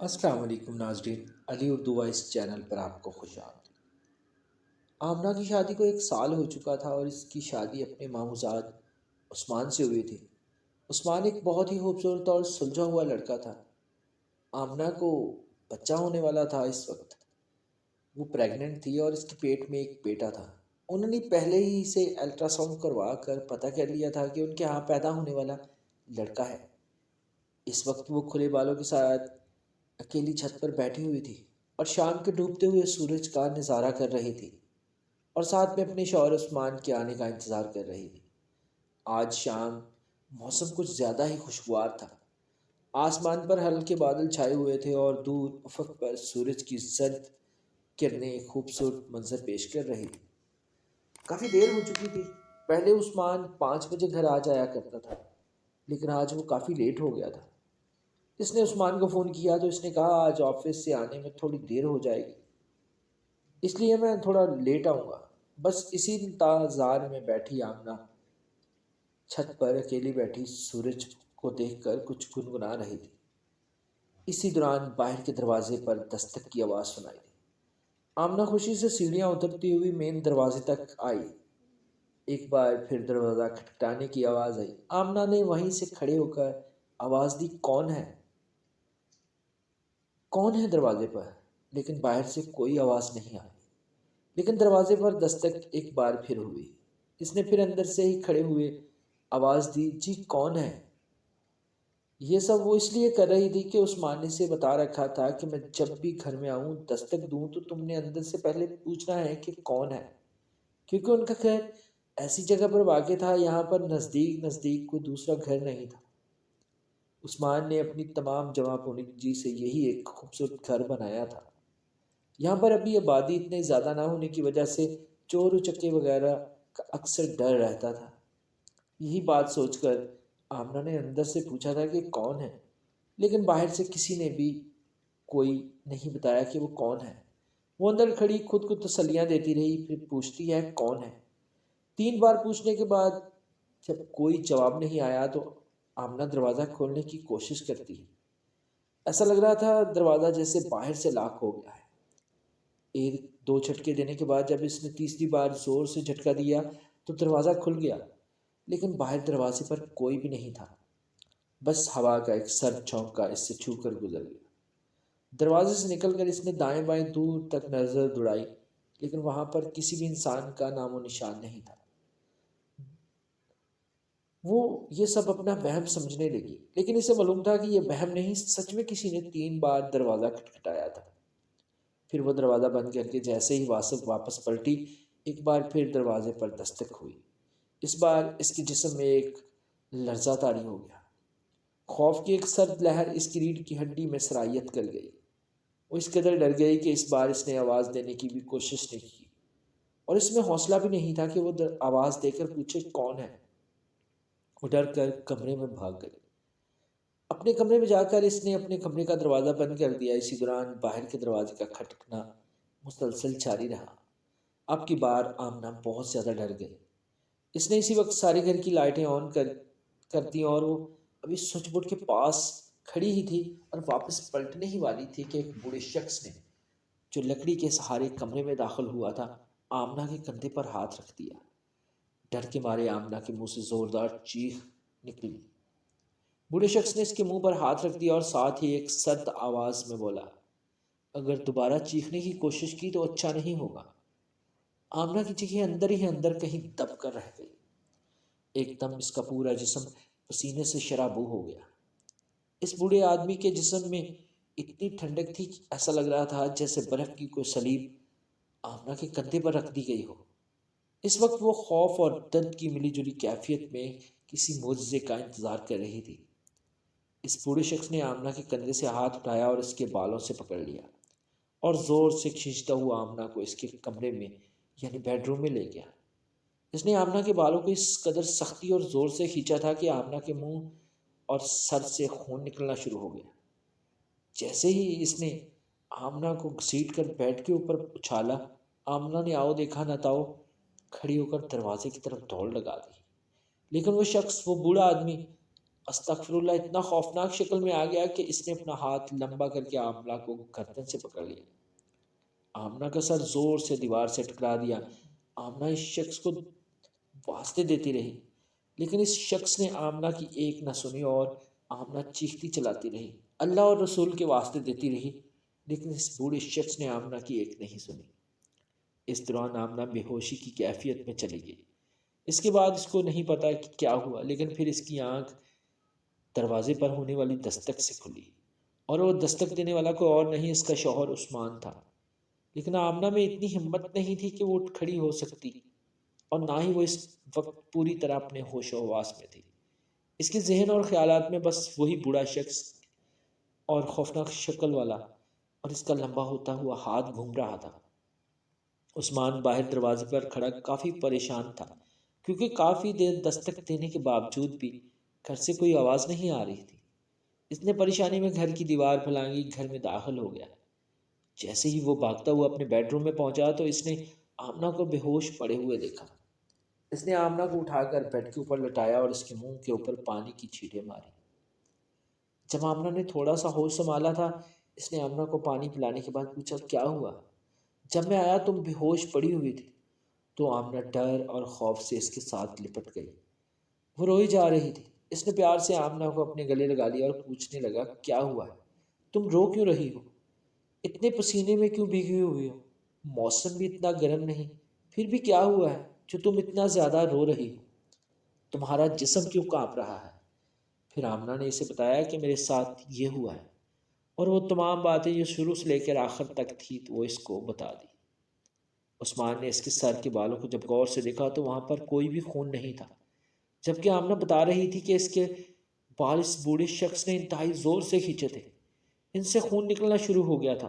السلام علیکم ناظرین، علی اردو وائس چینل پر آپ کو خوش آمدید۔ آمنہ کی شادی کو 1 سال ہو چکا تھا اور اس کی شادی اپنے ماموزاد عثمان سے ہوئی تھی۔ عثمان ایک بہت ہی خوبصورت اور سلجھا ہوا لڑکا تھا۔ آمنہ کو بچہ ہونے والا تھا اس وقت۔ وہ پریگننٹ تھی اور اس کے پیٹ میں ایک بیٹا تھا۔ انہوں نے پہلے ہی اسے الٹرا ساؤنڈ کروا کر پتہ کر لیا تھا کہ ان کے ہاں پیدا ہونے والا لڑکا ہے۔ اس وقت وہ کھلے بالوں کے ساتھ اکیلی چھت پر بیٹھی ہوئی تھی اور شام کے ڈوبتے ہوئے سورج کا نظارہ کر رہی تھی، اور ساتھ میں اپنے شوہر عثمان کے آنے کا انتظار کر رہی تھی۔ آج شام موسم کچھ زیادہ ہی خوشگوار تھا۔ آسمان پر ہلکے بادل چھائے ہوئے تھے اور دور افق پر سورج کی زرد کرنیں ایک خوبصورت منظر پیش کر رہی تھی۔ کافی دیر ہو چکی تھی۔ پہلے عثمان 5 بجے گھر آ جایا کرتا تھا، لیکن آج وہ کافی لیٹ ہو گیا تھا۔ اس نے عثمان کو فون کیا تو اس نے کہا آج آفس سے آنے میں تھوڑی دیر ہو جائے گی، اس لیے میں تھوڑا لیٹ آؤں گا۔ بس اسی انتظار میں بیٹھی آمنہ چھت پر اکیلی بیٹھی سورج کو دیکھ کر کچھ گنگنا رہی تھی۔ اسی دوران باہر کے دروازے پر دستک کی آواز سنائی دی۔ آمنہ خوشی سے سیڑھیاں اترتی ہوئی مین دروازے تک آئی۔ ایک بار پھر دروازہ کھٹکھٹانے کی آواز آئی۔ آمنہ نے وہیں سے کھڑے ہو کر آواز دی، کون ہے؟ کون ہے دروازے پر؟ لیکن باہر سے کوئی آواز نہیں آئی۔ لیکن دروازے پر دستک ایک بار پھر ہوئی۔ اس نے پھر اندر سے ہی کھڑے ہوئے آواز دی، جی کون ہے؟ یہ سب وہ اس لیے کر رہی تھی کہ عثمان نے اسے بتا رکھا تھا کہ میں جب بھی گھر میں آؤں دستک دوں تو تم نے اندر سے پہلے پوچھنا ہے کہ کون ہے، کیونکہ ان کا گھر ایسی جگہ پر واقع تھا یہاں پر نزدیک نزدیک کوئی دوسرا گھر نہیں تھا۔ عثمان نے اپنی تمام جمع پونجی سے یہی ایک خوبصورت گھر بنایا تھا۔ یہاں پر ابھی آبادی اتنے زیادہ نہ ہونے کی وجہ سے چور و چکے وغیرہ کا اکثر ڈر رہتا تھا۔ یہی بات سوچ کر آمنہ نے اندر سے پوچھا تھا کہ کون ہے، لیکن باہر سے کسی نے بھی کوئی نہیں بتایا کہ وہ کون ہے۔ وہ اندر کھڑی خود کو تسلیاں دیتی رہی، پھر پوچھتی ہے کون ہے۔ 3 بار پوچھنے کے بعد جب کوئی جواب نہیں آیا تو آمنہ دروازہ کھولنے کی کوشش کرتی ہے۔ ایسا لگ رہا تھا دروازہ جیسے باہر سے لاک ہو گیا ہے۔ 1 2 جھٹکے دینے کے بعد جب اس نے تیسری بار زور سے جھٹکا دیا تو دروازہ کھل گیا، لیکن باہر دروازے پر کوئی بھی نہیں تھا۔ بس ہوا کا ایک سرد جھونکا اس سے چھو کر گزر گیا۔ دروازے سے نکل کر اس نے دائیں بائیں دور تک نظر دوڑائی، لیکن وہاں پر کسی بھی انسان کا نام و نشان نہیں تھا۔ وہ یہ سب اپنا وہم سمجھنے لگی، لیکن اسے معلوم تھا کہ یہ وہم نہیں، سچ میں کسی نے 3 بار دروازہ کھٹکھٹایا تھا۔ پھر وہ دروازہ بند کر کے جیسے ہی واپس پلٹی، ایک بار پھر دروازے پر دستک ہوئی۔ اس بار اس کے جسم میں ایک لرزہ طاری ہو گیا۔ خوف کی ایک سرد لہر اس کی ریڑھ کی ہڈی میں سرایت کر گئی۔ وہ اس قدر ڈر گئی کہ اس بار اس نے آواز دینے کی بھی کوشش نہیں کی، اور اس میں حوصلہ بھی نہیں تھا کہ وہ آواز دے کر پوچھے کون ہے۔ وہ ڈر کر کمرے میں بھاگ گئی۔ اپنے کمرے میں جا کر اس نے اپنے کمرے کا دروازہ بند کر دیا۔ اسی دوران باہر کے دروازے کا کھٹکنا مسلسل جاری رہا۔ اب کی بار آمنہ بہت زیادہ ڈر گئی۔ اس نے اسی وقت سارے گھر کی لائٹیں آن کر دیں اور وہ ابھی سوئچ بورڈ کے پاس کھڑی ہی تھی اور واپس پلٹنے ہی والی تھی کہ ایک بوڑھے شخص نے جو لکڑی کے سہارے کمرے میں داخل ہوا تھا آمنہ کے کندھے پر ہاتھ رکھ دیا۔ ڈر کے مارے آمنہ کے منہ سے زوردار چیخ نکلی۔ بوڑھے شخص نے اس کے منہ پر ہاتھ رکھ دیا اور ساتھ ہی ایک سرد آواز میں بولا، اگر دوبارہ چیخنے کی کوشش کی تو اچھا نہیں ہوگا۔ آمنہ کی چیخیں اندر ہی اندر کہیں دب کر رہ گئی۔ ایک دم اس کا پورا جسم پسینے سے شرابو ہو گیا۔ اس بوڑھے آدمی کے جسم میں اتنی ٹھنڈک تھی کہ ایسا لگ رہا تھا جیسے برف کی کوئی سلیب آمنہ کے کندھے پر رکھ دی گئی ہو۔ اس وقت وہ خوف اور درد کی ملی جلی کیفیت میں کسی معجزے کا انتظار کر رہی تھی۔ اس بوڑھے شخص نے آمنہ کے کندھے سے ہاتھ اٹھایا اور اس کے بالوں سے پکڑ لیا اور زور سے کھینچتا ہوا آمنہ کو اس کے کمرے میں یعنی بیڈ روم میں لے گیا۔ اس نے آمنہ کے بالوں کو اس قدر سختی اور زور سے کھینچا تھا کہ آمنہ کے منہ اور سر سے خون نکلنا شروع ہو گیا۔ جیسے ہی اس نے آمنہ کو گھسیٹ کر بیڈ کے اوپر اچھالا، آمنہ نے آؤ دیکھا نہ تاؤ کھڑی ہو کر دروازے کی طرف دوڑ لگا دی، لیکن وہ شخص، وہ بوڑھا آدمی استغفر اللہ اتنا خوفناک شکل میں آ گیا کہ اس نے اپنا ہاتھ لمبا کر کے آمنہ کو گردن سے پکڑ لیا۔ آمنہ کا سر زور سے دیوار سے ٹکرا دیا۔ آمنہ اس شخص کو واسطے دیتی رہی، لیکن اس شخص نے آمنہ کی ایک نہ سنی اور آمنہ چیختی چلاتی رہی، اللہ اور رسول کے واسطے دیتی رہی، لیکن اس بوڑھے شخص نے آمنہ کی ایک نہیں سنی۔ اس دوران آمنہ بے ہوشی کی کیفیت میں چلی گئی۔ اس کے بعد اس کو نہیں پتا کہ کیا ہوا، لیکن پھر اس کی آنکھ دروازے پر ہونے والی دستک سے کھلی، اور وہ دستک دینے والا کوئی اور نہیں، اس کا شوہر عثمان تھا۔ لیکن آمنہ میں اتنی ہمت نہیں تھی کہ وہ اٹھ کھڑی ہو سکتی، اور نہ ہی وہ اس وقت پوری طرح اپنے ہوش و حواس میں تھی۔ اس کے ذہن اور خیالات میں بس وہی بوڑھا شخص اور خوفناک شکل والا اور اس کا لمبا ہوتا ہوا ہاتھ گھوم رہا تھا۔ عثمان باہر دروازے پر کھڑا کافی پریشان تھا، کیونکہ کافی دیر دستک دینے کے باوجود بھی گھر سے کوئی آواز نہیں آ رہی تھی۔ اس نے پریشانی میں گھر کی دیوار پھلانگی، گھر میں داخل ہو گیا۔ جیسے ہی وہ بھاگتا ہوا اپنے بیڈ روم میں پہنچا تو اس نے آمنہ کو بے ہوش پڑے ہوئے دیکھا۔ اس نے آمنہ کو اٹھا کر بیڈ کے اوپر لٹایا اور اس کے منہ کے اوپر پانی کی چھینٹیں ماری۔ جب آمنہ نے تھوڑا سا ہوش سنبھالا تھا، اس نے آمنہ کو پانی پلانے کے بعد پوچھا، کیا ہوا؟ جب میں آیا تم بے ہوش پڑی ہوئی تھی۔ تو آمنہ ڈر اور خوف سے اس کے ساتھ لپٹ گئی۔ وہ روئی جا رہی تھی۔ اس نے پیار سے آمنہ کو اپنے گلے لگا لیا اور پوچھنے لگا، کیا ہوا ہے؟ تم رو کیوں رہی ہو؟ اتنے پسینے میں کیوں بھیگی ہوئی ہو؟ موسم بھی اتنا گرم نہیں، پھر بھی کیا ہوا ہے جو تم اتنا زیادہ رو رہی ہو؟ تمہارا جسم کیوں کانپ رہا ہے؟ پھر آمنہ نے اسے بتایا کہ میرے ساتھ یہ ہوا ہے، اور وہ تمام باتیں جو شروع سے لے کر آخر تک تھی تو وہ اس کو بتا دی۔ عثمان نے اس کے سر کے بالوں کو جب غور سے دیکھا تو وہاں پر کوئی بھی خون نہیں تھا، جبکہ آمنہ بتا رہی تھی کہ اس کے بال اس بوڑھے شخص نے انتہائی زور سے کھینچے تھے۔ ان سے خون نکلنا شروع ہو گیا تھا،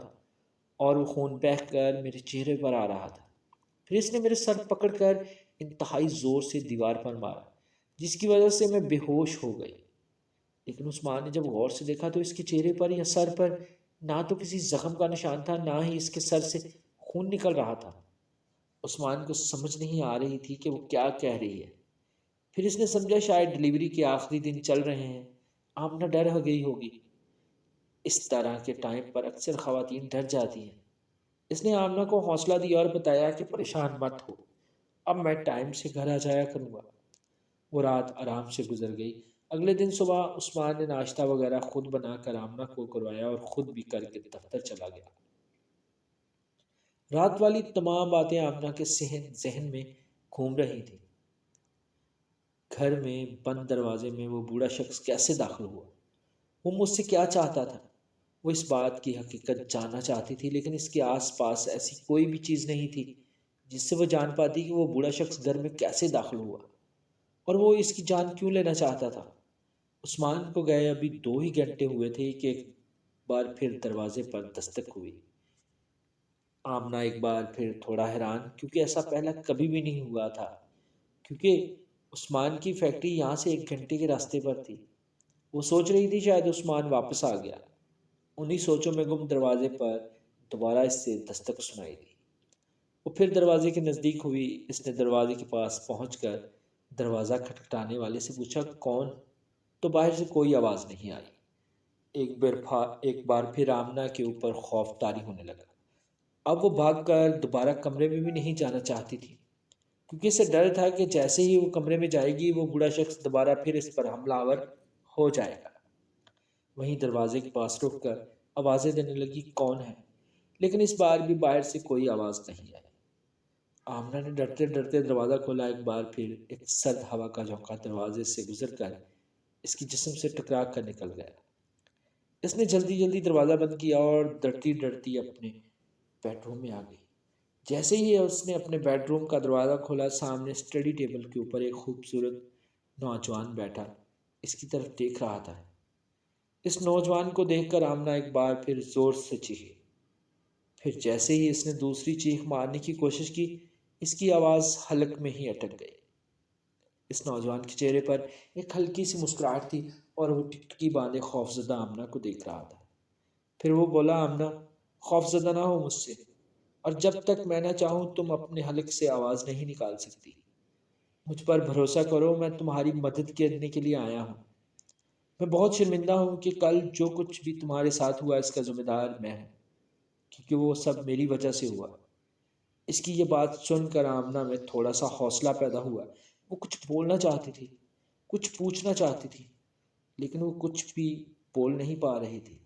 اور وہ خون بہہ کر میرے چہرے پر آ رہا تھا۔ پھر اس نے میرے سر پکڑ کر انتہائی زور سے دیوار پر مارا، جس کی وجہ سے میں بے ہوش ہو گئی۔ لیکن عثمان نے جب غور سے دیکھا تو اس کے چہرے پر یا سر پر نہ تو کسی زخم کا نشان تھا، نہ ہی اس کے سر سے خون نکل رہا تھا۔ عثمان کو سمجھ نہیں آ رہی تھی کہ وہ کیا کہہ رہی ہے۔ پھر اس نے سمجھا شاید ڈلیوری کے آخری دن چل رہے ہیں، آمنہ ڈر گئی ہوگی۔ اس طرح کے ٹائم پر اکثر خواتین ڈر جاتی ہیں۔ اس نے آمنہ کو حوصلہ دیا اور بتایا کہ پریشان مت ہو، اب میں ٹائم سے گھر آ جایا کروں گا۔ وہ رات آرام سے گزر گئی۔ اگلے دن صبح عثمان نے ناشتہ وغیرہ خود بنا کر آمنہ کو کروایا اور خود بھی کر کے دفتر چلا گیا۔ رات والی تمام باتیں آمنہ کے ذہن میں گھوم رہی تھیں۔ گھر میں بند دروازے میں وہ بوڑھا شخص کیسے داخل ہوا؟ وہ مجھ سے کیا چاہتا تھا؟ وہ اس بات کی حقیقت جاننا چاہتی تھی، لیکن اس کے آس پاس ایسی کوئی بھی چیز نہیں تھی جس سے وہ جان پاتی کہ وہ بوڑھا شخص گھر میں کیسے داخل ہوا، اور وہ اس کی جان کیوں لینا چاہتا تھا۔ عثمان کو گئے ابھی 2 ہی گھنٹے ہوئے تھے کہ ایک بار پھر دروازے پر دستک ہوئی۔ آمنہ ایک بار پھر تھوڑا حیران، کیونکہ ایسا پہلا کبھی بھی نہیں ہوا تھا، کیونکہ عثمان کی فیکٹری یہاں سے 1 گھنٹے کے راستے پر تھی۔ وہ سوچ رہی تھی شاید عثمان واپس آ گیا۔ انہی سوچوں میں گم دروازے پر دوبارہ اس سے دستک سنائی دی۔ وہ پھر دروازے کے نزدیک ہوئی۔ اس نے دروازے کے پاس پہنچ کر دروازہ کھٹکھٹانے والے سے پوچھا، کون؟ تو باہر سے کوئی آواز نہیں آئی۔ ایک بار پھر آمنہ کے اوپر خوف طاری ہونے لگا۔ اب وہ بھاگ کر دوبارہ کمرے میں بھی نہیں جانا چاہتی تھی، کیونکہ اسے ڈر تھا کہ جیسے ہی وہ کمرے میں جائے گی وہ بوڑھا شخص دوبارہ پھر اس پر حملہ آور ہو جائے گا۔ وہیں دروازے کے پاس رک کر آوازیں دینے لگی، کون ہے؟ لیکن اس بار بھی باہر سے کوئی آواز نہیں آئی۔ آمنہ نے ڈرتے ڈرتے دروازہ کھولا۔ ایک بار پھر ایک سرد ہوا کا جھونکا دروازے سے گزر کر اس کی جسم سے ٹکرا کر نکل گیا۔ اس نے جلدی جلدی دروازہ بند کیا اور ڈرتی ڈرتی اپنے بیڈ روم میں آ گئی۔ جیسے ہی اس نے اپنے بیڈ روم کا دروازہ کھولا، سامنے اسٹڈی ٹیبل کے اوپر ایک خوبصورت نوجوان بیٹھا اس کی طرف دیکھ رہا تھا۔ اس نوجوان کو دیکھ کر آمنہ ایک بار پھر زور سے چیخی۔ پھر جیسے ہی اس نے دوسری چیخ مارنے کی کوشش کی، اس کی آواز حلق میں ہی اٹک گئی۔ اس نوجوان کے چہرے پر ایک ہلکی سی مسکراہٹ تھی اور وہ ٹکٹکی باندھے خوفزدہ آمنہ کو دیکھ رہا تھا۔ پھر وہ بولا، آمنہ خوفزدہ نہ ہو مجھ سے، اور جب تک میں نہ چاہوں تم اپنے حلق سے آواز نہیں نکال سکتی۔ مجھ پر بھروسہ کرو، میں تمہاری مدد کرنے کے لیے آیا ہوں۔ میں بہت شرمندہ ہوں کہ کل جو کچھ بھی تمہارے ساتھ ہوا اس کا ذمہ دار میں ہوں، کیونکہ وہ سب میری وجہ سے ہوا۔ اس کی یہ بات سن کر آمنہ میں تھوڑا سا حوصلہ پیدا ہوا۔ وہ کچھ بولنا چاہتی تھی، کچھ پوچھنا چاہتی تھی، لیکن وہ کچھ بھی بول نہیں پا رہی تھی۔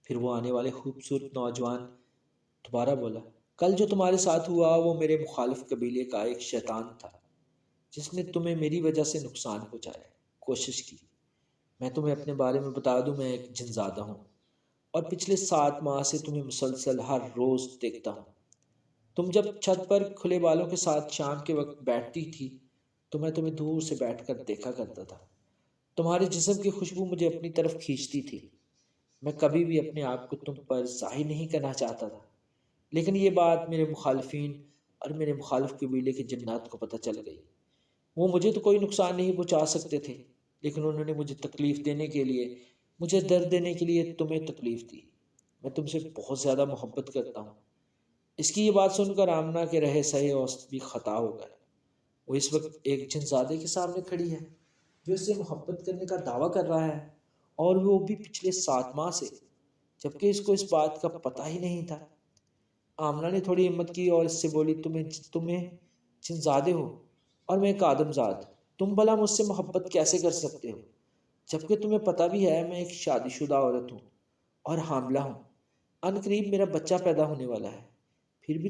پھر وہ آنے والے خوبصورت نوجوان دوبارہ بولا، کل جو تمہارے ساتھ ہوا وہ میرے مخالف قبیلے کا ایک شیطان تھا جس نے تمہیں میری وجہ سے نقصان پہنچایا۔ کوشش کی، میں تمہیں اپنے بارے میں بتا دوں، میں ایک جن زادہ ہوں اور پچھلے 7 ماہ سے تمہیں مسلسل ہر روز دیکھتا ہوں۔ تم جب چھت پر کھلے بالوں کے ساتھ شام کے وقت بیٹھتی تھی تو میں تمہیں دور سے بیٹھ کر دیکھا کرتا تھا۔ تمہارے جسم کی خوشبو مجھے اپنی طرف کھینچتی تھی۔ میں کبھی بھی اپنے آپ کو تم پر ظاہر نہیں کرنا چاہتا تھا، لیکن یہ بات میرے مخالفین اور میرے مخالف قبیلے کے جنات کو پتہ چل گئی۔ وہ مجھے تو کوئی نقصان نہیں پہنچا سکتے تھے، لیکن انہوں نے مجھے تکلیف دینے کے لیے، مجھے درد دینے کے لیے تمہیں تکلیف دی۔ میں تم سے بہت زیادہ محبت کرتا ہوں۔ اس کی یہ بات سن کر آمنہ کے رہے سہے اوسط بھی خطا ہو گئے۔ وہ اس وقت ایک جنزادے کے سامنے کھڑی ہے جو اس سے محبت کرنے کا دعویٰ کر رہا ہے، اور وہ بھی پچھلے 7 ماہ سے، جبکہ اس کو اس بات کا پتہ ہی نہیں تھا۔ آمنہ نے تھوڑی ہمت کی اور اس سے بولی، تمہیں جنزادے ہو اور میں ایک آدم زاد، تم بھلا مجھ سے محبت کیسے کر سکتے ہو، جبکہ تمہیں پتہ بھی ہے میں ایک شادی شدہ عورت ہوں اور حاملہ ہوں، ان قریب میرا بچہ پیدا ہونے والا ہے، پھر بھی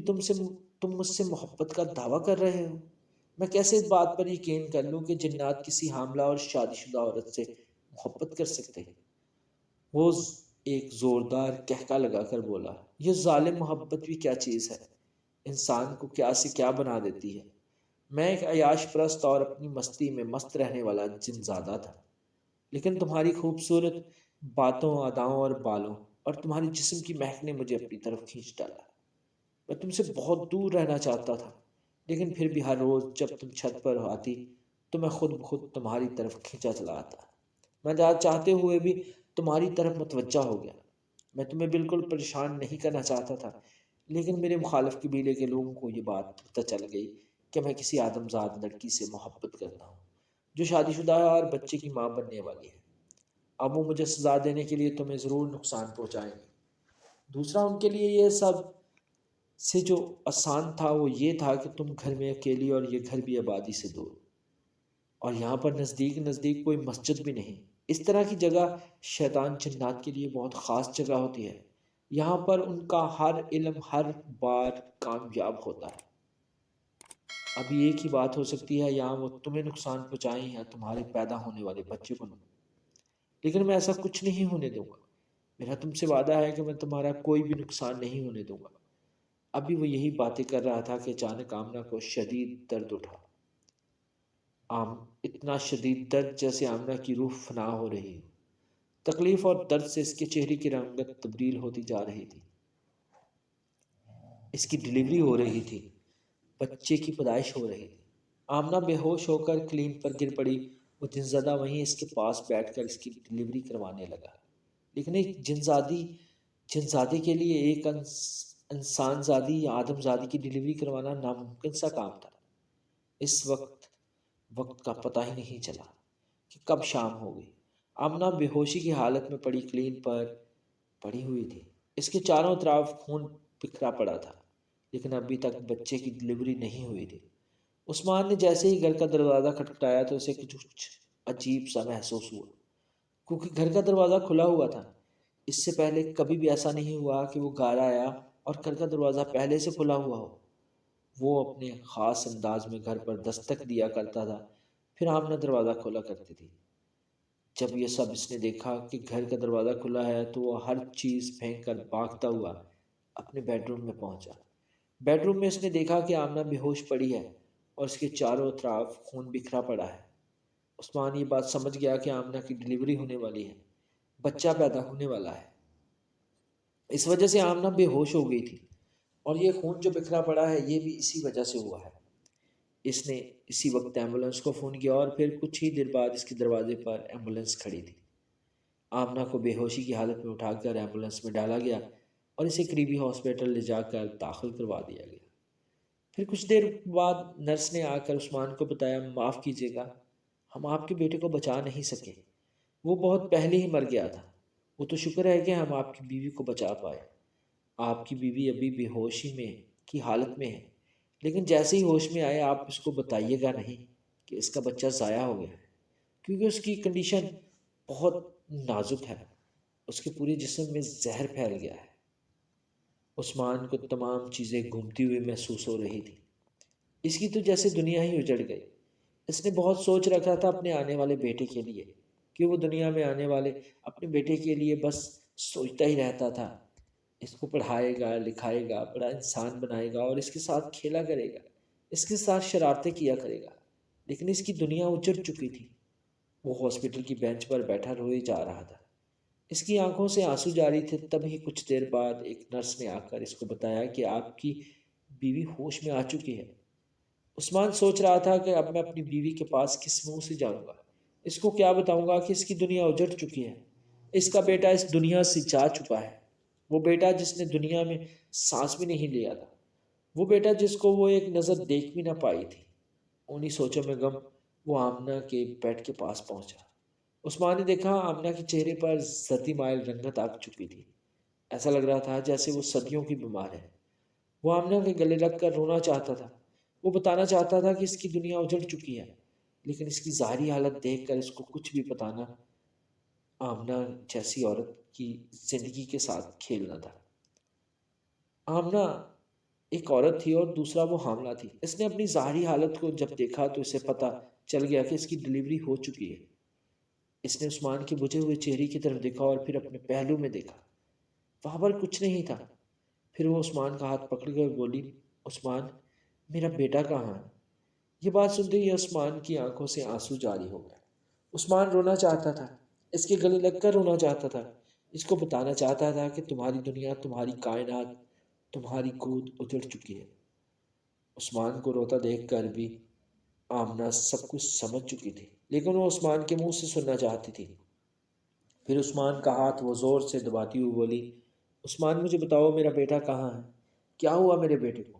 تم مجھ سے محبت کا دعویٰ کر رہے ہو۔ میں کیسے اس بات پر یقین کر لوں کہ جنات کسی حاملہ اور شادی شدہ عورت سے محبت کر سکتے ہیں؟ وہ ایک زوردار کہکا لگا کر بولا، یہ ظالم محبت بھی کیا چیز ہے، انسان کو کیا سے کیا بنا دیتی ہے۔ میں ایک عیاش پرست اور اپنی مستی میں مست رہنے والا جن زادہ تھا، لیکن تمہاری خوبصورت باتوں، اداؤں اور بالوں اور تمہاری جسم کی مہک نے مجھے اپنی طرف کھینچ ڈالا۔ میں تم سے بہت دور رہنا چاہتا تھا، لیکن پھر بھی ہر روز جب تم چھت پر آتی تو میں خود بخود تمہاری طرف کھینچا چلا آتا۔ میں چاہتے ہوئے بھی تمہاری طرف متوجہ ہو گیا۔ میں تمہیں بالکل پریشان نہیں کرنا چاہتا تھا، لیکن میرے مخالف قبیلے کے لوگوں کو یہ بات پتہ چل گئی کہ میں کسی آدم زاد لڑکی سے محبت کرتا ہوں جو شادی شدہ ہے اور بچے کی ماں بننے والی ہے۔ اب وہ مجھے سزا دینے کے لیے تمہیں ضرور نقصان پہنچائیں گے۔ دوسرا، ان کے لیے یہ سب سے جو آسان تھا وہ یہ تھا کہ تم گھر میں اکیلی اور یہ گھر بھی آبادی سے دور، اور یہاں پر نزدیک نزدیک کوئی مسجد بھی نہیں۔ اس طرح کی جگہ شیطان جنات کے لیے بہت خاص جگہ ہوتی ہے، یہاں پر ان کا ہر علم ہر بار کامیاب ہوتا ہے۔ ابھی ایک ہی بات ہو سکتی ہے، یہاں وہ تمہیں نقصان پہنچائیں یا تمہارے پیدا ہونے والے بچے کو، لیکن میں ایسا کچھ نہیں ہونے دوں گا۔ میرا تم سے وعدہ ہے کہ میں تمہارا کوئی بھی نقصان نہیں ہونے دوں گا۔ ابھی وہ یہی باتیں کر رہا تھا کہ اچانک آمنہ کو شدید درد اٹھا، اتنا شدید درد جیسے آمنہ کی روح فنا ہو رہی ہو۔ تکلیف اور درد سے اس کے چہرے کی رنگت تبدیل ہوتی جا رہی تھی۔ اس کی ڈلیوری ہو رہی تھی، بچے کی پیدائش ہو رہی تھی۔ آمنہ بے ہوش ہو کر کلین پر گر پڑی۔ وہ جنزادہ وہیں اس کے پاس بیٹھ کر اس کی ڈلیوری کروانے لگا، لیکن ایک جنزادے کے لیے ایک انسان زادی یا آدم زادی کی ڈلیوری کروانا ناممکن سا کام تھا۔ اس وقت کا پتہ ہی نہیں چلا کہ کب شام ہو گئی۔ آمنہ بے ہوشی کی حالت میں پڑی کلین پر پڑی ہوئی تھی۔ اس کے چاروں طرف خون بکھرا پڑا تھا، لیکن ابھی تک بچے کی ڈلیوری نہیں ہوئی تھی۔ عثمان نے جیسے ہی گھر کا دروازہ کھٹکھٹایا تو اسے کچھ عجیب سا محسوس ہوا، کیونکہ گھر کا دروازہ کھلا ہوا تھا۔ اس سے پہلے کبھی بھی ایسا نہیں ہوا کہ وہ گھر آیا اور گھر کا دروازہ پہلے سے کھلا ہوا ہو۔ وہ اپنے خاص انداز میں گھر پر دستک دیا کرتا تھا، پھر آمنہ دروازہ کھولا کرتی تھی۔ جب یہ سب اس نے دیکھا کہ گھر کا دروازہ کھلا ہے تو وہ ہر چیز پھینک کر بھاگتا ہوا اپنے بیڈ روم میں پہنچا۔ بیڈ روم میں اس نے دیکھا کہ آمنہ بے ہوش پڑی ہے اور اس کے چاروں طرف خون بکھرا پڑا ہے۔ عثمان یہ بات سمجھ گیا کہ آمنہ کی ڈلیوری ہونے والی ہے، بچہ پیدا ہونے والا ہے۔ اس وجہ سے آمنہ بے ہوش ہو گئی تھی، اور یہ خون جو بکھرا پڑا ہے یہ بھی اسی وجہ سے ہوا ہے۔ اس نے اسی وقت ایمبولینس کو فون کیا اور پھر کچھ ہی دیر بعد اس کے دروازے پر ایمبولینس کھڑی تھی۔ آمنہ کو بے ہوشی کی حالت میں اٹھا کر ایمبولینس میں ڈالا گیا اور اسے قریبی ہاسپٹل لے جا کر داخل کروا دیا گیا۔ پھر کچھ دیر بعد نرس نے آ کر عثمان کو بتایا، معاف کیجیے گا، ہم آپ کے بیٹے کو بچا نہیں سکے، وہ بہت پہلے ہی مر گیا تھا۔ وہ تو شکر ہے کہ ہم آپ کی بیوی کو بچا پائے۔ آپ کی بیوی ابھی بے ہوشی میں کی حالت میں ہے، لیکن جیسے ہی ہوش میں آئے آپ اس کو بتائیے گا نہیں کہ اس کا بچہ ضائع ہو گیا ہے، کیونکہ اس کی کنڈیشن بہت نازک ہے، اس کے پورے جسم میں زہر پھیل گیا ہے۔ عثمان کو تمام چیزیں گھومتی ہوئی محسوس ہو رہی تھی۔ اس کی تو جیسے دنیا ہی اجڑ گئی۔ اس نے بہت سوچ رکھا تھا اپنے آنے والے بیٹے کے لیے، کہ وہ دنیا میں آنے والے اپنے بیٹے کے لیے بس سوچتا ہی رہتا تھا، اس کو پڑھائے گا، لکھائے گا، بڑا انسان بنائے گا اور اس کے ساتھ کھیلا کرے گا، اس کے ساتھ شرارتیں کیا کرے گا۔ لیکن اس کی دنیا اجڑ چکی تھی۔ وہ ہاسپٹل کی بینچ پر بیٹھا روئے جا رہا تھا۔ اس کی آنکھوں سے آنسو جاری تھے۔ تبھی کچھ دیر بعد ایک نرس نے آ کر اس کو بتایا کہ آپ کی بیوی ہوش میں آ چکی ہے۔ عثمان سوچ رہا تھا کہ اب میں اپنی بیوی کے پاس کس منہ سے جاؤں گا، اس کو کیا بتاؤں گا کہ اس کی دنیا اجڑ چکی ہے، اس کا بیٹا اس دنیا سے جا چکا ہے، وہ بیٹا جس نے دنیا میں سانس بھی نہیں لیا تھا، وہ بیٹا جس کو وہ ایک نظر دیکھ بھی نہ پائی تھی۔ انہی سوچوں میں غم وہ آمنہ کے بیڈ کے پاس پہنچا۔ عثمان نے دیکھا آمنہ کے چہرے پر زردی مائل رنگت آ چکی تھی۔ ایسا لگ رہا تھا جیسے وہ صدیوں کی بیمار ہے۔ وہ آمنہ کے گلے لگ کر رونا چاہتا تھا۔ وہ بتانا چاہتا تھا کہ اس کی دنیا اجڑ چکی ہے، لیکن اس کی ظاہری حالت دیکھ کر اس کو کچھ بھی بتانا آمنہ جیسی عورت کی زندگی کے ساتھ کھیلنا تھا۔ آمنہ ایک عورت تھی اور دوسرا وہ حاملہ تھی۔ اس نے اپنی ظاہری حالت کو جب دیکھا تو اسے پتہ چل گیا کہ اس کی ڈلیوری ہو چکی ہے۔ اس نے عثمان کے بجھے ہوئے چہرے کی طرف دیکھا اور پھر اپنے پہلو میں دیکھا، وہاں پر کچھ نہیں تھا۔ پھر وہ عثمان کا ہاتھ پکڑ کر بولی، عثمان میرا بیٹا کہاں ہے؟ یہ بات سنتے ہی عثمان کی آنکھوں سے آنسو جاری ہو گئے۔ عثمان رونا چاہتا تھا، اس کے گلے لگ کر رونا چاہتا تھا، اس کو بتانا چاہتا تھا کہ تمہاری دنیا، تمہاری کائنات، تمہاری گود اجڑ چکی ہے۔ عثمان کو روتا دیکھ کر بھی آمنہ سب کچھ سمجھ چکی تھی، لیکن وہ عثمان کے منہ سے سننا چاہتی تھی۔ پھر عثمان کا ہاتھ وہ زور سے دباتی ہوئی بولی، عثمان مجھے بتاؤ میرا بیٹا کہاں ہے؟ کیا ہوا میرے بیٹے کو؟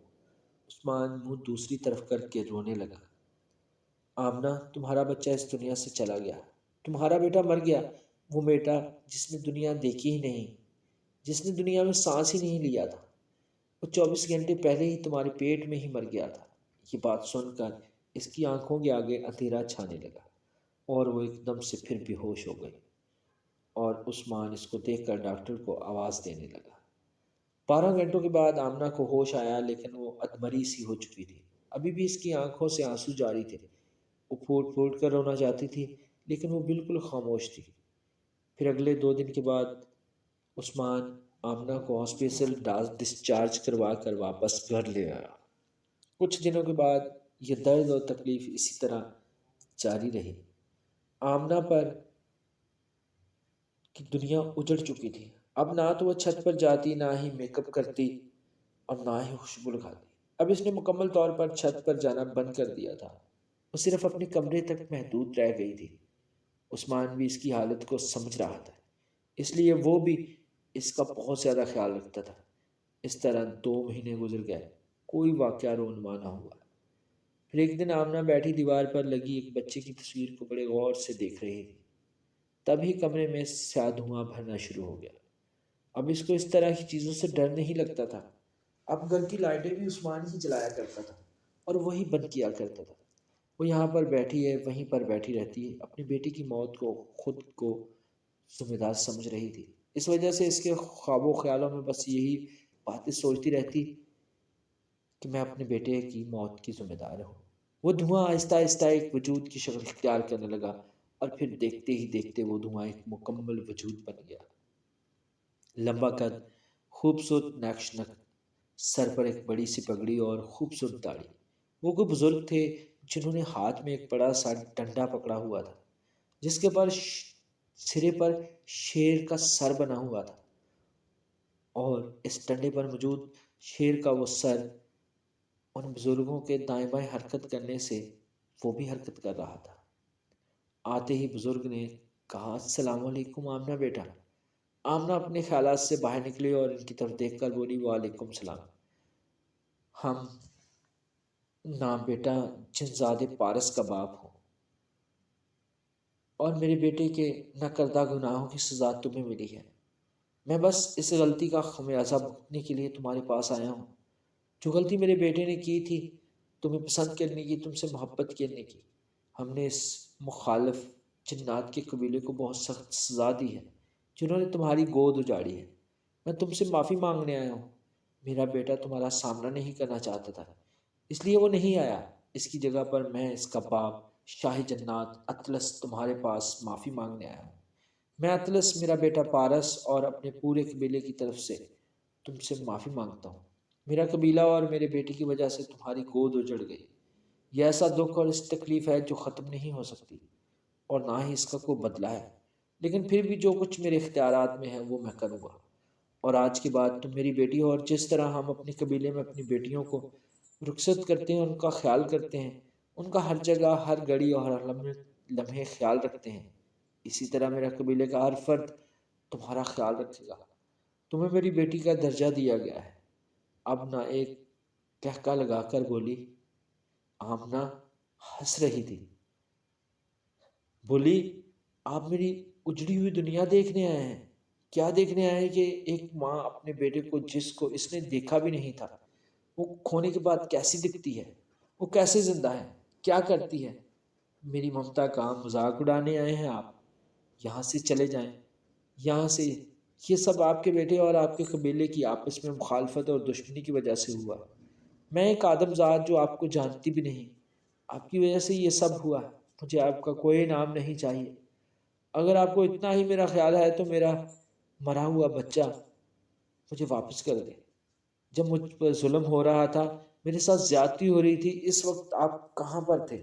عثمان منہ دوسری طرف کر کے رونے لگا۔ آمنہ تمہارا بچہ اس دنیا سے چلا گیا، تمہارا بیٹا مر گیا، وہ بیٹا جس نے دنیا دیکھی ہی نہیں، جس نے دنیا میں سانس ہی نہیں لیا تھا، وہ 24 گھنٹے پہلے ہی تمہارے پیٹ میں ہی مر گیا تھا۔ یہ بات سن کر اس کی آنکھوں کے آگے اندھیرا چھانے لگا اور وہ ایک دم سے پھر بے ہوش ہو گئی، اور عثمان اس کو دیکھ کر ڈاکٹر کو آواز دینے لگا۔ 12 گھنٹوں کے بعد آمنہ کو ہوش آیا، لیکن وہ ادمری سی ہو چکی تھی۔ ابھی بھی اس کی آنکھوں سے آنسو جاری تھے۔ وہ پھوٹ پھوٹ کر رونا چاہتی تھی، لیکن وہ بالکل خاموش تھی۔ پھر اگلے 2 دن کے بعد عثمان آمنہ کو ہاسپٹل ڈسچارج کروا کر واپس گھر لے آیا۔ کچھ دنوں کے بعد یہ درد اور تکلیف اسی طرح جاری رہی۔ آمنہ پر کی دنیا اجڑ چکی تھی۔ اب نہ تو وہ چھت پر جاتی، نہ ہی میک اپ کرتی، اور نہ ہی خوشبو لگاتی۔ اب اس نے مکمل طور پر چھت پر جانا بند کر دیا تھا۔ وہ صرف اپنے کمرے تک محدود رہ گئی تھی۔ عثمان بھی اس کی حالت کو سمجھ رہا تھا، اس لیے وہ بھی اس کا بہت زیادہ خیال رکھتا تھا۔ اس طرح 2 مہینے گزر گئے، کوئی واقعہ رونما نہ ہوا۔ پھر ایک دن آمنہ بیٹھی دیوار پر لگی ایک بچے کی تصویر کو بڑے غور سے دیکھ رہی تھی۔ تبھی کمرے میں سیاہ دھواں بھرنا شروع ہو گیا۔ اب اس کو اس طرح کی چیزوں سے ڈر نہیں لگتا تھا۔ اب گھر کی لائٹیں بھی عثمان ہی جلایا کرتا تھا اور وہی بند کیا کرتا تھا۔ وہ یہاں پر بیٹھی ہے، وہیں پر بیٹھی رہتی ہے، اپنی بیٹی کی موت کو خود کو ذمہ دار سمجھ رہی تھی۔ اس وجہ سے اس کے خواب و خیالوں میں بس یہی باتیں سوچتی رہتی کہ میں اپنے بیٹے کی موت کی ذمہ دار ہوں۔ وہ دھواں آہستہ آہستہ ایک وجود کی شکل اختیار کرنے لگا، اور پھر دیکھتے ہی دیکھتے وہ دھواں ایک مکمل وجود بن گیا۔ لمبا قد، خوبصورت نقش نک، سر پر ایک بڑی سی پگڑی اور خوبصورت داڑھی۔ وہ کوئی بزرگ تھے جنہوں نے ہاتھ میں ایک بڑا سا ڈنڈا پکڑا ہوا تھا، جس کے پر سرے پر شیر کا سر بنا ہوا تھا، اور اس ڈنڈے پر موجود شیر کا وہ سر ان بزرگوں کے دائیں بائیں حرکت کرنے سے وہ بھی حرکت کر رہا تھا۔ آتے ہی بزرگ نے کہا، السلام علیکم آمنہ بیٹا۔ آمنہ اپنے خیالات سے باہر نکلی اور ان کی طرف دیکھ کر بولی، وعلیکم السلام۔ ہم نام بیٹا جنزادے پارس کا باپ ہوں۔ اور میرے بیٹے کے نہ کردہ گناہوں کی سزا تمہیں ملی ہے۔ میں بس اس غلطی کا خمیازہ بھگتنے کے لیے تمہارے پاس آیا ہوں۔ جو غلطی میرے بیٹے نے کی تھی، تمہیں پسند کرنے کی، تم سے محبت کرنے کی، ہم نے اس مخالف جنات کے قبیلے کو بہت سخت سزا دی ہے، جنہوں نے تمہاری گود اجاڑی ہے۔ میں تم سے معافی مانگنے آیا ہوں۔ میرا بیٹا تمہارا سامنا نہیں کرنا چاہتا تھا، اس لیے وہ نہیں آیا۔ اس کی جگہ پر میں، اس کا باپ، شاہ جنات اطلس تمہارے پاس معافی مانگنے آیا ہوں۔ میں اطلس، میرا بیٹا پارس اور اپنے پورے قبیلے کی طرف سے تم سے معافی مانگتا ہوں۔ میرا قبیلہ اور میرے بیٹے کی وجہ سے تمہاری گود اجڑ گئی۔ یہ ایسا دکھ اور اس تکلیف ہے جو ختم نہیں ہو سکتی، اور نہ ہی اس کا کوئی بدلہ ہے، لیکن پھر بھی جو کچھ میرے اختیارات میں ہے وہ میں کروں گا۔ اور آج کے بعد تم میری بیٹی ہو، اور جس طرح ہم اپنے قبیلے میں اپنی بیٹیوں کو رخصت کرتے ہیں، ان کا خیال کرتے ہیں، ان کا ہر جگہ، ہر گھڑی اور ہر لمحے خیال رکھتے ہیں، اسی طرح میرا قبیلے کا ہر فرد تمہارا خیال رکھے گا۔ تمہیں میری بیٹی کا درجہ دیا گیا ہے۔ اب نہ ایک کہکا لگا کر بولی۔ آمنہ ہنس رہی تھی، بولی، آپ میری اجڑی ہوئی دنیا دیکھنے آئے ہیں؟ کیا دیکھنے آئے کہ ایک ماں اپنے بیٹے کو، جس کو اس نے دیکھا بھی نہیں تھا، وہ کھونے کے بعد کیسی دکھتی ہے، وہ کیسے زندہ ہے، کیا کرتی ہے؟ میری ممتا کا مذاق اڑانے آئے ہیں آپ؟ یہاں سے چلے جائیں، یہاں سے۔ یہ سب آپ کے بیٹے اور آپ کے قبیلے کی آپس میں مخالفت اور دشمنی کی وجہ سے ہوا۔ میں ایک آدم ذات جو آپ کو جانتی بھی نہیں، آپ کی وجہ سے یہ سب ہوا۔ مجھے آپ کا کوئی نام نہیں چاہیے۔ اگر آپ کو اتنا ہی میرا خیال ہے تو میرا مرا ہوا بچہ مجھے واپس کر دے۔ جب مجھ پر ظلم ہو رہا تھا، میرے ساتھ زیادتی ہو رہی تھی، اس وقت آپ کہاں پر تھے؟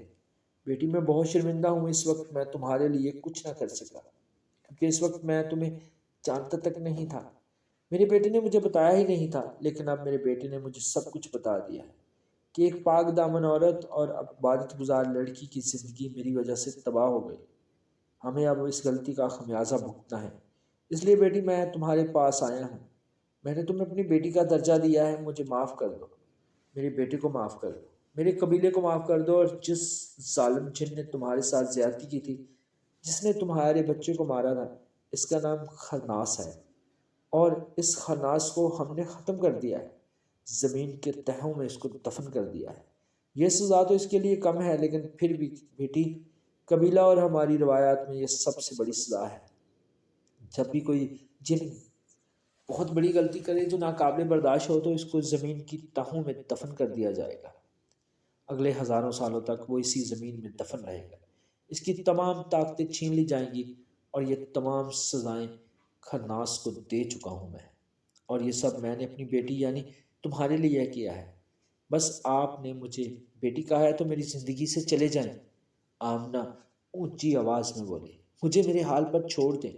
بیٹی، میں بہت شرمندہ ہوں۔ اس وقت میں تمہارے لیے کچھ نہ کر سکا، کیونکہ اس وقت میں تمہیں جانتا تک نہیں تھا۔ میرے بیٹے نے مجھے بتایا ہی نہیں تھا، لیکن اب میرے بیٹے نے مجھے سب کچھ بتا دیا ہے کہ ایک پاک دامن عورت اور عبادت گزار لڑکی کی زندگی میری وجہ سے تباہ ہو گئی۔ ہمیں اب اس غلطی کا خمیازہ بھگتنا ہے۔ اس لیے بیٹی، میں تمہارے پاس آیا ہوں۔ میں نے تمہیں اپنی بیٹی کا درجہ دیا ہے، مجھے معاف کر دو۔ میرے بیٹے کو معاف کر دو، میرے قبیلے کو معاف کر دو، اور جس ظالم جن نے تمہارے ساتھ زیادتی کی تھی، جس نے تمہارے بچے کو مارا تھا، اس کا نام خناس ہے، اور اس خناس کو ہم نے ختم کر دیا ہے، زمین کے تہوں میں اس کو دفن کر دیا ہے۔ یہ سزا تو اس کے لیے کم ہے، لیکن پھر بھی بیٹی، قبیلہ اور ہماری روایات میں یہ سب سے بڑی سزا ہے۔ جب بھی کوئی جن بہت بڑی غلطی کرے جو ناقابل برداشت ہو، تو اس کو زمین کی تہوں میں دفن کر دیا جائے گا۔ اگلے ہزاروں سالوں تک وہ اسی زمین میں دفن رہے گا۔ اس کی تمام طاقتیں چھین لی جائیں گی، اور یہ تمام سزائیں خناس کو دے چکا ہوں میں، اور یہ سب میں نے اپنی بیٹی یعنی تمہارے لیے کیا ہے۔ بس آپ نے مجھے بیٹی کہا ہے تو میری زندگی سے چلے جائیں۔ آمنہ اونچی آواز میں بولی، مجھے میرے حال پر چھوڑ دیں۔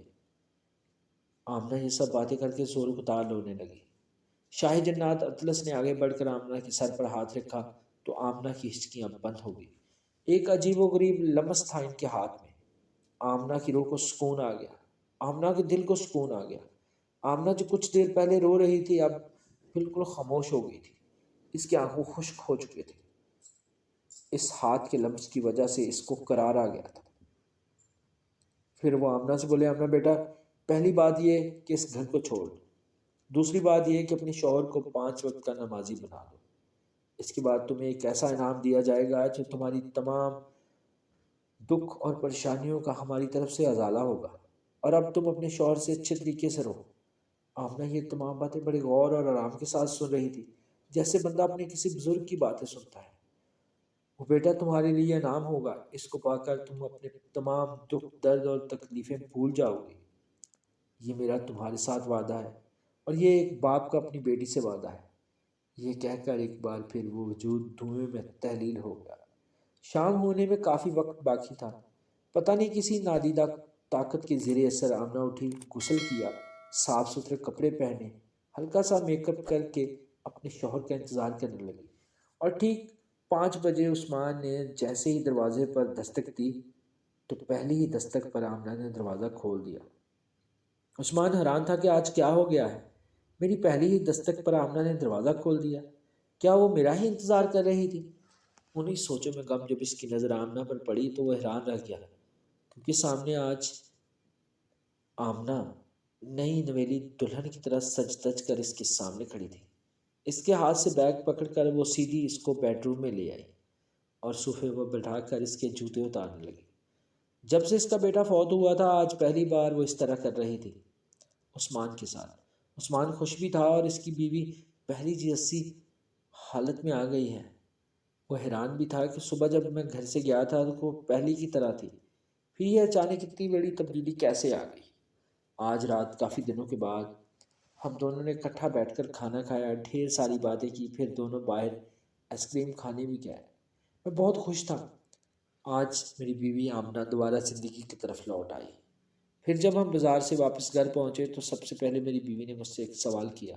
آمنہ یہ سب باتیں کر کے زور اتار رونے لگی۔ شاہ جنات اطلس نے آگے بڑھ کر آمنہ کے سر پر ہاتھ رکھا تو آمنہ کی ہچکیاں بند ہو گئی۔ ایک عجیب و غریب لمس تھا ان کے ہاتھ میں۔ آمنہ کی روح کو سکون آ گیا، آمنہ کے دل کو سکون آ گیا۔ آمنہ جو کچھ دیر پہلے رو رہی تھی، اب بالکل خاموش ہو گئی تھی۔ اس کی آنکھوں خشک ہو چکے تھے۔ اس ہاتھ کے لمس کی وجہ سے اس کو قرار آ گیا تھا۔ پھر وہ آمنہ سے بولے، آمنہ بیٹا، پہلی بات یہ کہ اس گھر کو چھوڑ دو۔ دوسری بات یہ کہ اپنے شوہر کو 5 وقت کا نمازی بنا دو۔ اس کے بعد تمہیں ایک ایسا انعام دیا جائے گا جو تمہاری تمام دکھ اور پریشانیوں کا ہماری طرف سے ازالہ ہوگا، اور اب تم اپنے شوہر سے اچھے طریقے سے رہو۔ آمنہ یہ تمام باتیں بڑے غور اور آرام کے ساتھ سن رہی تھی، جیسے بندہ اپنے کسی بزرگ کی باتیں سنتا ہے۔ وہ بیٹا تمہارے لیے انعام ہوگا، اس کو پا کر تم اپنے تمام دکھ، درد اور تکلیفیں بھول جاؤ گے۔ یہ میرا تمہارے ساتھ وعدہ ہے، اور یہ ایک باپ کا اپنی بیٹی سے وعدہ ہے۔ یہ کہہ کر ایک بار پھر وہ وجود دھوئیں میں تحلیل ہو گیا۔ شام ہونے میں کافی وقت باقی تھا۔ پتہ نہیں کسی نادیدہ طاقت کے زیر اثر آمنہ اٹھی، غسل کیا، صاف ستھرے کپڑے پہنے، ہلکا سا میک اپ کر کے اپنے شوہر کا انتظار کرنے لگی۔ اور ٹھیک 5 بجے عثمان نے جیسے ہی دروازے پر دستک دی، تو پہلی ہی دستک پر آمنہ نے دروازہ کھول دیا۔ عثمان حیران تھا کہ آج کیا ہو گیا ہے؟ میری پہلی ہی دستک پر آمنہ نے دروازہ کھول دیا۔ کیا وہ میرا ہی انتظار کر رہی تھی؟ انہی سوچوں میں غم جب اس کی نظر آمنہ پر پڑی تو وہ حیران رہ گیا کیونکہ سامنے آج آمنہ نئی نویلی دلہن کی طرح سج دج کر اس کے سامنے کھڑی تھی۔ اس کے ہاتھ سے بیگ پکڑ کر وہ سیدھی اس کو بیڈ روم میں لے آئی اور صوفے پر بٹھا کر اس کے جوتے اتارنے لگی۔ جب سے اس کا بیٹا فوت ہوا تھا آج پہلی بار وہ اس طرح کر رہی تھی عثمان کے ساتھ۔ عثمان خوش بھی تھا اور اس کی بیوی پہلی جیسی حالت میں آ گئی ہے۔ وہ حیران بھی تھا کہ صبح جب میں گھر سے گیا تھا تو وہ پہلی کی طرح تھی، پھر یہ اچانک اتنی بڑی تبدیلی کیسے آ گئی۔ آج رات کافی دنوں کے بعد ہم دونوں نے اکٹھا بیٹھ کر کھانا کھایا، ڈھیر ساری باتیں کی، پھر دونوں باہر آئس کریم کھانے بھی گئے۔ میں بہت خوش تھا۔ آج میری بیوی آمنہ دوبارہ زندگی کی طرف لوٹ آئی۔ پھر جب ہم بازار سے واپس گھر پہنچے تو سب سے پہلے میری بیوی نے مجھ سے ایک سوال کیا،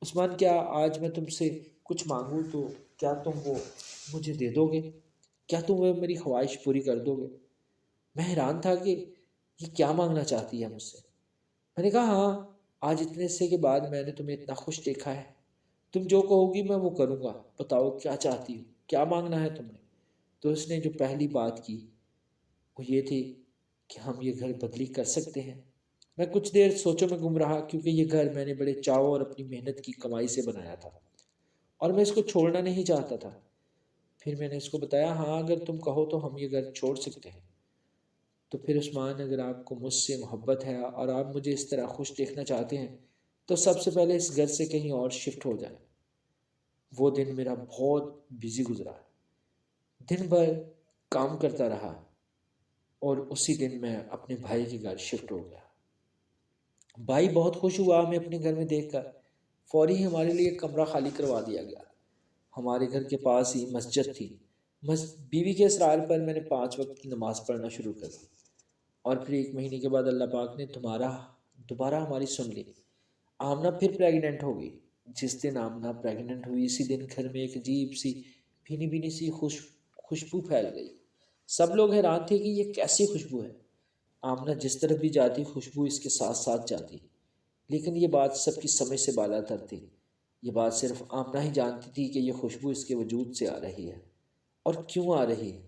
عثمان کیا آج میں تم سے کچھ مانگوں تو کیا تم وہ مجھے دے دو گے؟ کیا تم وہ میری خواہش پوری کر دو گے؟ میں حیران تھا کہ یہ کیا مانگنا چاہتی ہے مجھ سے۔ میں نے کہا ہاں، آج اتنے عرصے کے بعد میں نے تمہیں اتنا خوش دیکھا ہے، تم جو کہو گی میں وہ کروں گا، بتاؤ کیا چاہتی ہو، کیا مانگنا ہے تم نے؟ تو اس نے جو پہلی بات کی وہ یہ تھی کہ ہم یہ گھر بدلی کر سکتے ہیں۔ میں کچھ دیر سوچوں میں گم رہا، کیونکہ یہ گھر میں نے بڑے چاو اور اپنی محنت کی کمائی سے بنایا تھا اور میں اس کو چھوڑنا نہیں چاہتا تھا۔ پھر میں نے اس کو بتایا ہاں اگر تم کہو تو ہم یہ گھر چھوڑ سکتے ہیں۔ تو پھر عثمان اگر آپ کو مجھ سے محبت ہے اور آپ مجھے اس طرح خوش دیکھنا چاہتے ہیں تو سب سے پہلے اس گھر سے کہیں اور شفٹ ہو جائیں۔ وہ دن میرا بہت بزی گزرا، دن بھر کام کرتا رہا اور اسی دن میں اپنے بھائی کے گھر شفٹ ہو گیا۔ بھائی بہت خوش ہوا ہمیں اپنے گھر میں دیکھ کر، فوری ہی ہمارے لیے کمرہ خالی کروا دیا گیا۔ ہمارے گھر کے پاس ہی مسجد تھی۔ بیوی کے اصرار پر میں نے 5 وقت کی نماز پڑھنا شروع کر دی اور پھر 1 مہینے کے بعد اللہ پاک نے دوبارہ ہماری سن لی۔ آمنہ پھر پریگننٹ ہو گئی۔ جس دن آمنہ پریگننٹ ہوئی اسی دن گھر میں ایک عجیب سی بھینی بھینی سی خوشبو پھیل گئی۔ سب لوگ حیران تھے کہ یہ کیسی خوشبو ہے۔ آمنہ جس طرف بھی جاتی خوشبو اس کے ساتھ ساتھ جاتی، لیکن یہ بات سب کی سمجھ سے بالا تر تھی۔ یہ بات صرف آمنہ ہی جانتی تھی کہ یہ خوشبو اس کے وجود سے آ رہی ہے اور کیوں آ رہی ہے،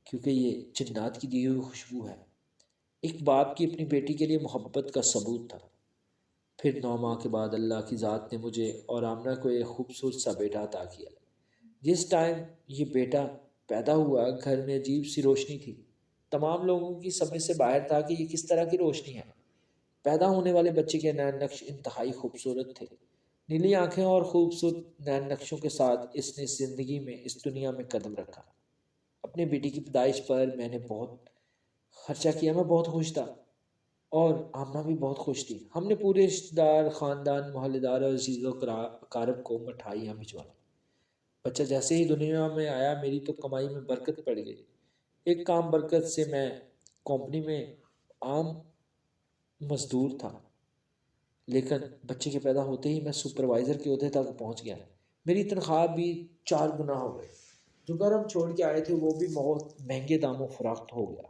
کیونکہ یہ جنات کی دی ہوئی خوشبو ہے، ایک باپ کی اپنی بیٹی کے لیے محبت کا ثبوت تھا۔ پھر 9 ماہ کے بعد اللہ کی ذات نے مجھے اور آمنہ کو ایک خوبصورت سا بیٹا عطا کیا۔ جس ٹائم یہ بیٹا پیدا ہوا گھر میں عجیب سی روشنی تھی۔ تمام لوگوں کی سمجھ سے باہر تھا کہ یہ کس طرح کی روشنی ہے۔ پیدا ہونے والے بچے کے نین نقش انتہائی خوبصورت تھے، نیلی آنکھیں اور خوبصورت نین نقشوں کے ساتھ اس نے زندگی میں اس دنیا میں قدم رکھا۔ اپنے بیٹی کی پیدائش پر میں نے بہت خرچہ کیا، میں بہت خوش تھا اور آمنہ بھی بہت خوش تھی۔ ہم نے پورے رشتہ دار، خاندان، محلے دار اور عزیز و اقارب کو مٹھائیاں بھجوائی۔ بچہ جیسے ہی دنیا میں آیا میری تو کمائی میں برکت پڑ گئی۔ ایک کام برکت سے میں کمپنی میں عام مزدور تھا، لیکن بچے کے پیدا ہوتے ہی میں سپروائزر کے عہدے تک پہنچ گیا۔ میری تنخواہ بھی 4 گنا ہو گئی۔ جو گھر ہم چھوڑ کے آئے تھے وہ بھی بہت مہنگے داموں فروخت ہو گیا۔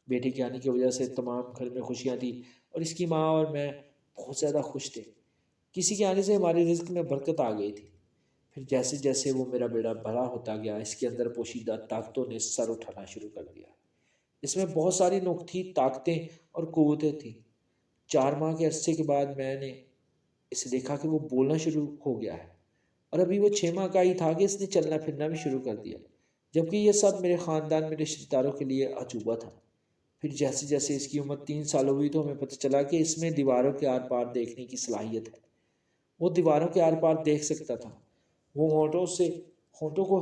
بیٹے کے آنے کی وجہ سے تمام گھر میں خوشیاں تھیں اور اس کی ماں اور میں بہت زیادہ خوش تھے۔ کسی کے آنے سے ہمارے رزق میں برکت آ گئی تھی۔ پھر جیسے جیسے وہ میرا بیٹا بڑا ہوتا گیا اس کے اندر پوشیدہ طاقتوں نے سر اٹھانا شروع کر دیا۔ اس میں بہت ساری نوکھی طاقتیں اور قوتیں تھیں۔ 4 ماہ کے عرصے کے بعد میں نے اسے دیکھا کہ وہ بولنا شروع ہو گیا ہے اور ابھی وہ 6 ماہ کا ہی تھا کہ اس نے چلنا پھرنا بھی شروع کر دیا، جبکہ یہ سب میرے خاندان میں رشتہ داروں کے لیے عجوبہ تھا۔ پھر جیسے جیسے اس کی عمر 3 سال ہوئی تو ہمیں پتہ چلا کہ اس میں دیواروں کے آر پار دیکھنے کی صلاحیت ہے۔ وہ دیواروں کے آر پار دیکھ سکتا تھا۔ وہ ہونٹوں کو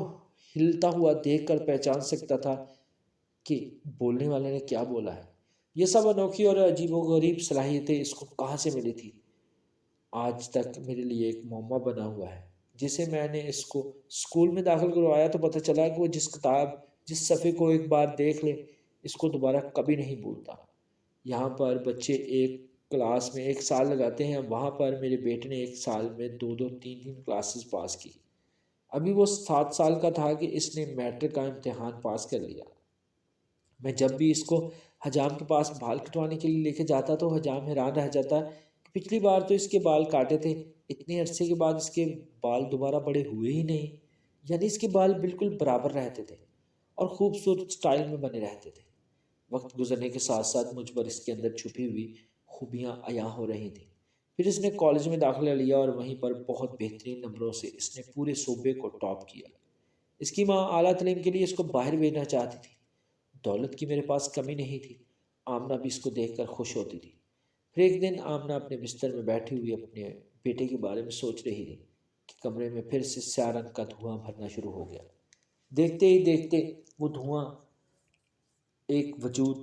ہلتا ہوا دیکھ کر پہچان سکتا تھا کہ بولنے والے نے کیا بولا ہے۔ یہ سب انوکھی اور عجیب و غریب صلاحیتیں اس کو کہاں سے ملی تھی، آج تک میرے لیے ایک معمہ بنا ہوا ہے۔ جسے میں نے اس کو اسکول میں داخل کروایا تو پتہ چلا کہ وہ جس صفحے کو ایک بار دیکھ لے اس کو دوبارہ کبھی نہیں بھولتا۔ یہاں پر بچے ایک کلاس میں 1 سال لگاتے ہیں، وہاں پر میرے بیٹے نے 1 سال میں 2 3 کلاسز پاس کی۔ ابھی وہ 7 سال کا تھا کہ اس نے میٹرک کا امتحان پاس کر لیا۔ میں جب بھی اس کو حجام کے پاس بال کٹوانے کے لیے لے کے جاتا تو حجام حیران رہ جاتا کہ پچھلی بار تو اس کے بال کاٹے تھے، اتنے عرصے کے بعد اس کے بال دوبارہ بڑے ہوئے ہی نہیں، یعنی اس کے بال بالکل برابر رہتے تھے اور خوبصورت سٹائل میں بنے رہتے تھے۔ وقت گزرنے کے ساتھ ساتھ مجھ پر اس کے اندر چھپی ہوئی خوبیاں عیاں ہو رہی تھیں۔ پھر اس نے کالج میں داخلہ لیا اور وہیں پر بہت بہترین نمبروں سے اس نے پورے صوبے کو ٹاپ کیا۔ اس کی ماں اعلیٰ تعلیم کے لیے اس کو باہر بھیجنا چاہتی تھی۔ دولت کی میرے پاس کمی نہیں تھی، آمنہ بھی اس کو دیکھ کر خوش ہوتی تھی۔ پھر ایک دن آمنہ اپنے بستر میں بیٹھی ہوئی اپنے بیٹے کے بارے میں سوچ رہی تھی کہ کمرے میں پھر سے سیاہ رنگ کا دھواں بھرنا شروع ہو گیا۔ دیکھتے ہی دیکھتے وہ دھواں ایک وجود،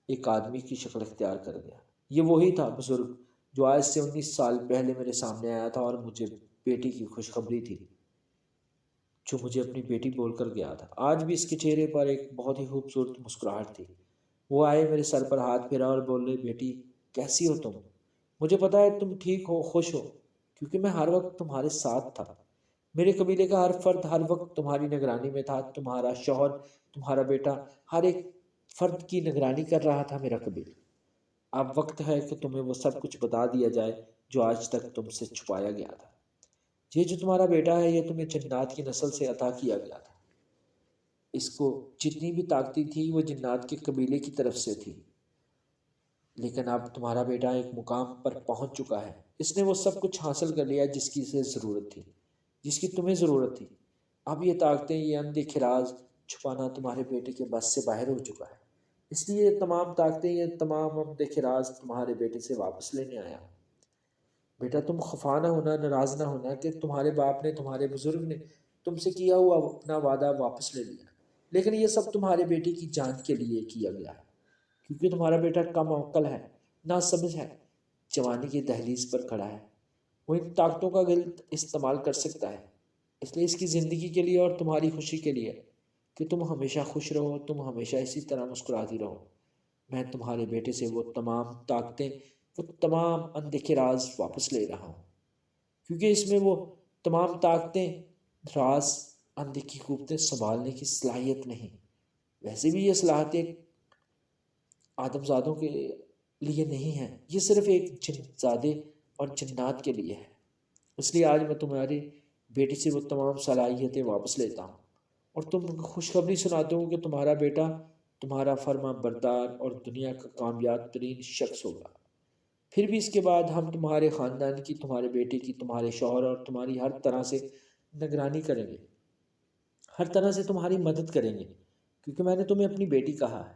ایک آدمی کی شکل اختیار کر گیا۔ یہ وہی تھا بزرگ جو آج سے 19 سال پہلے میرے سامنے آیا تھا اور مجھے بیٹی کی خوشخبری تھی، جو مجھے اپنی بیٹی بول کر گیا تھا۔ آج بھی اس کے چہرے پر ایک بہت ہی خوبصورت مسکراہٹ تھی۔ وہ آئے، میرے سر پر ہاتھ پھیرا اور بولے، بیٹی کیسی ہو تم؟ مجھے پتا ہے تم ٹھیک ہو، خوش ہو، کیونکہ میں ہر وقت تمہارے ساتھ تھا۔ میرے قبیلے کا ہر فرد ہر وقت تمہاری نگرانی میں تھا، تمہارا شوہر، تمہارا بیٹا، ہر ایک فرد کی نگرانی کر رہا تھا میرا قبیلہ۔ اب وقت ہے کہ تمہیں وہ سب کچھ بتا دیا جائے جو آج تک تم سے چھپایا گیا تھا۔ یہ جو تمہارا بیٹا ہے یہ تمہیں جنات کی نسل سے عطا کیا گیا تھا۔ اس کو جتنی بھی طاقتیں تھی وہ جنات کے قبیلے کی طرف سے تھی، لیکن اب تمہارا بیٹا ایک مقام پر پہنچ چکا ہے۔ اس نے وہ سب کچھ حاصل کر لیا جس کی اسے ضرورت تھی، جس کی تمہیں ضرورت تھی۔ اب یہ طاقتیں، یہ اندیکھے راز چھپانا تمہارے بیٹے کے بس سے باہر ہو چکا ہے۔ اس لیے یہ تمام طاقتیں، یہ تمام اندیکھے راز تمہارے بیٹے سے واپس لینے آیا ہوں۔ بیٹا تم خفا نہ ہونا، ناراض نہ ہونا کہ تمہارے باپ نے، تمہارے بزرگ نے تم سے کیا ہوا اپنا وعدہ واپس لے لیا، لیکن یہ سب تمہارے بیٹے کی جان کے لیے کیا گیا ہے، کیونکہ تمہارا بیٹا کم عقل ہے، نا سمجھ ہے، جوانی کی دہلیز پر کھڑا ہے۔ وہ ان طاقتوں کا غلط استعمال کر سکتا ہے، اس لیے اس کی زندگی کے لیے اور تمہاری خوشی کے لیے کہ تم ہمیشہ خوش رہو، تم ہمیشہ اسی طرح مسکراتی رہو، میں تمہارے بیٹے سے وہ تمام طاقتیں، وہ تمام اندیکھے راز واپس لے رہا ہوں، کیونکہ اس میں وہ تمام طاقتیں، راز، اندیکھی قوتیں سنبھالنے کی صلاحیت نہیں۔ ویسے بھی یہ صلاحیتیں آدم زادوں کے لیے نہیں ہیں، یہ صرف ایک جن زادے اور جنات کے لیے ہے۔ اس لیے آج میں تمہاری بیٹی سے وہ تمام صلاحیتیں واپس لیتا ہوں اور تم کو خوشخبری سناتا ہوں کہ تمہارا بیٹا تمہارا فرما بردار اور دنیا کا کامیاب ترین شخص ہوگا۔ پھر بھی اس کے بعد ہم تمہارے خاندان کی، تمہارے بیٹے کی، تمہارے شوہر اور تمہاری ہر طرح سے نگرانی کریں گے، ہر طرح سے تمہاری مدد کریں گے، کیونکہ میں نے تمہیں اپنی بیٹی کہا ہے۔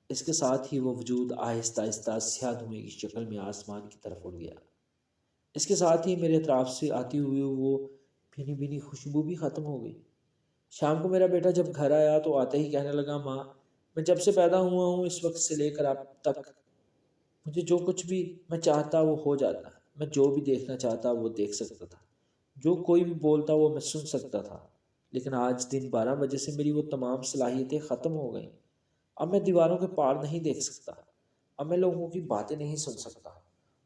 اس کے ساتھ ہی وہ وجود آہستہ آہستہ سیاہ دھوئیں کی شکل میں آسمان کی طرف اڑ گیا۔ اس کے ساتھ ہی میرے اطراف سے آتی ہوئی وہ بھینی بھینی خوشبو بھی ختم ہو گئی۔ شام کو میرا بیٹا جب گھر آیا تو آتے ہی کہنے لگا، ماں میں جب سے پیدا ہوا ہوں اس وقت سے لے کر اب تک مجھے جو کچھ بھی میں چاہتا وہ ہو جاتا، میں جو بھی دیکھنا چاہتا وہ دیکھ سکتا تھا، جو کوئی بھی بولتا وہ میں سن سکتا تھا، لیکن آج دن 12 بجے سے میری وہ تمام صلاحیتیں ختم ہو گئیں۔ اب میں دیواروں کے پار نہیں دیکھ سکتا، اب میں لوگوں کی باتیں نہیں سن سکتا،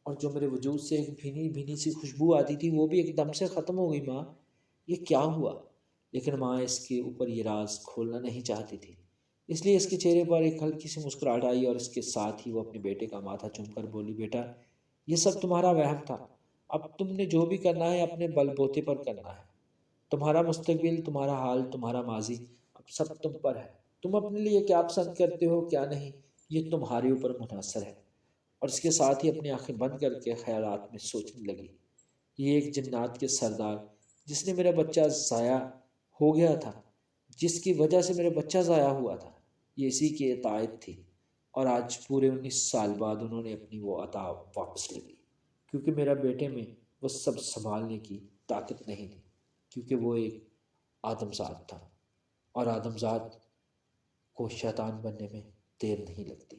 اور جو میرے وجود سے ایک بھینی بھینی سی خوشبو آتی تھی وہ بھی ایک دم سے ختم ہو گئی۔ ماں یہ کیا ہوا؟ لیکن ماں اس کے اوپر یہ راز کھولنا نہیں چاہتی تھی، اس لیے اس کے چہرے پر ایک ہلکی سی مسکراہٹ آئی اور اس کے ساتھ ہی وہ اپنے بیٹے کا ماتھا چوم کر بولی، بیٹا یہ سب تمہارا وہم تھا، اب تم نے جو بھی کرنا ہے اپنے بل بوتے پر کرنا ہے، تمہارا مستقبل، تمہارا حال، تمہارا ماضی اب سب تم پر ہے، تم اپنے لیے کیا پسند کرتے ہو کیا نہیں یہ تمہارے اوپر منحصر ہے۔ اور اس کے ساتھ ہی اپنی آنکھیں بند کر کے خیالات میں سوچنے لگی، یہ ایک جنات کے سردار جس نے میرا بچہ ضائع ہو گیا تھا، جس کی وجہ سے میرا بچہ ضائع ہوا تھا، یہ اسی کی اطاعت تھی، اور آج پورے 19 سال بعد انہوں نے اپنی وہ عطا واپس لے لی، کیونکہ میرا بیٹے میں وہ سب سنبھالنے کی طاقت نہیں تھی، کیونکہ وہ ایک آدم زاد تھا، اور آدم زاد کو شیطان بننے میں دیر نہیں لگتی۔